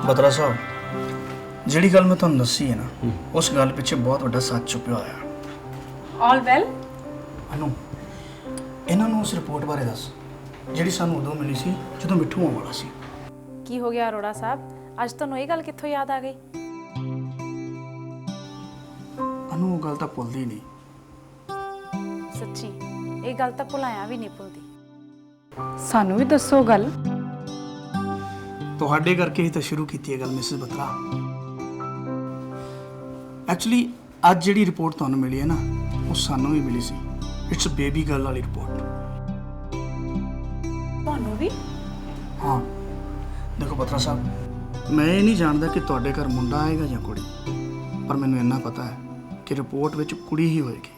बत्रा साहब, जिहड़ी गल मैं तुहानूं दस्सी है ना, उस गल पिछे बहुत वड्डा सच छुपिया होया। All well? अनु, इन्हां नूं उस रिपोर्ट बारे दस जिहड़ी सानूं उदों मिली सी जदों मिठू आउण वाला सी। की हो गया अरोड़ा साहब, अज तुहानूं ये गल कित्थों याद आ गई? अनु वो गल तां भुलदी नहीं। सच्ची ये गल तां भुलाया भी नहीं भुलदी। सानूं भी दसो गल। तुहाडे करके ही तो शुरू की है गल मिसिस बत्रा। एक्चुअली अज जिहड़ी रिपोर्ट तुहानूं मिली है ना, वो सानूं भी मिली सी। इट्स बेबी गर्ल वाली रिपोर्ट। तुहानूं भी? हाँ देखो बत्रा साहब, मैं ये नहीं जानता कि तुहाडे घर मुंडा आएगा या कुड़ी, पर मैनूं इन्ना पता है कि रिपोर्ट विच कुड़ी ही होएगी।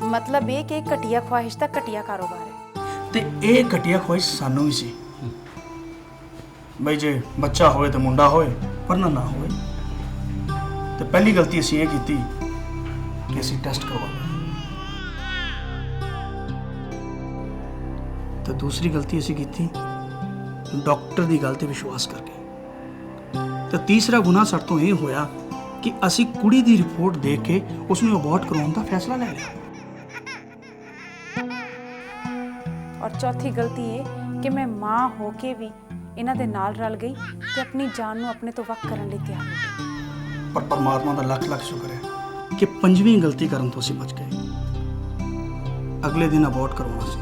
मतलब ये कि घटिया ख्वाहिश दा घटिया कारोबार है। ते ये घटिया ख्वाहिश सानू भी सी बई जे बच्चा होए तो मुंडा होए, वरना ना होए। तो पहली गलती असीं ये कीती कि असीं टेस्ट करवा लिया। तो दूसरी गलती असीं कीती डॉक्टर दी गल ते विश्वास करके। तो तीसरा गुनाह साडे तों ये होया कि असीं कुड़ी दी रिपोर्ट देख के उसनूं अबॉर्ट करवाउण दा फैसला ले लिया। और चौथी गलती ये कि मैं माँ होके भी इन्हां दे नाल रल गई ते अपनी जान नूं अपने तो वक्त करन लई तैयार हो गई। पर परमात्मा दा लख लख शुक्र है कि पंजवीं गलती करन तो असीं बच गए। अगले दिन अबॉर्ट करवाउणा सी।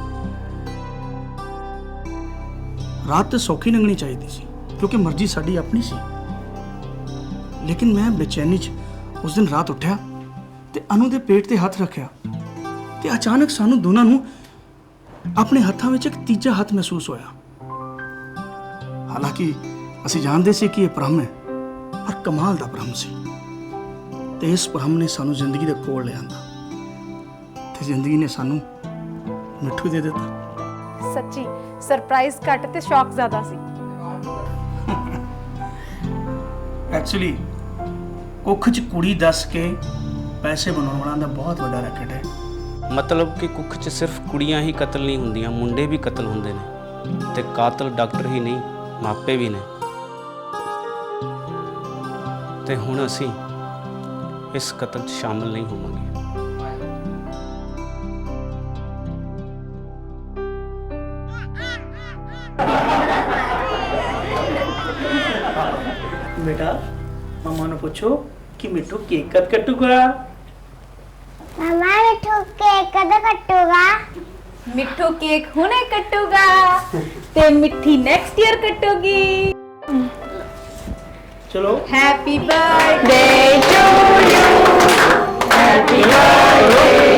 रात तो सौखी लंघनी चाहिए सी क्योंकि मर्जी साडी अपनी सी। लेकिन मैं बेचैनी च उस दिन रात उठ्या ते अनु दे पेट ते हथ रखिया ते अचानक सानू दोनों नूं अपने हत्थां विच एक तीजा हथ महसूस होया। हालांकि असीं जानदे सी कि यह भ्रम है, पर कमाल दा भ्रम सी। ते इस भ्रम ने सानू जिंदगी दे कोल ले आंदा ते जिंदगी ने सानू मिठू दे दिता। सच्ची सरप्राइज घट ते शौक ज्यादा सी। एक्चुअली कुख च कुड़ी दस के पैसे बनाउण दा बहुत वड्डा रैकेट है। मतलब कि कुख 'ਚ सिर्फ कुड़ियां ही कतल नहीं ਹੁੰਦੀਆਂ, ਮੁੰਡੇ ਵੀ ਕਤਲ ਹੁੰਦੇ ਨੇ ਤੇ ਕਾਤਲ ਡਾਕਟਰ ਹੀ ਨਹੀਂ, ਮਾਪੇ ਵੀ ਨੇ। ਤੇ ਹੁਣ ਅਸੀਂ ਇਸ ਕਤਲ 'ਚ ਸ਼ਾਮਲ ਨਹੀਂ ਹੋਵਾਂਗੇ। बेटा मम्मा ने पूछो कि मिठू केक कब कटूगा। मम्मा मिठू केक कद कटूगा? मिठू केक हुणे कटूगा ते मिठी नेक्स्ट ईयर कटूगी। चलो happy birthday to you, happy birthday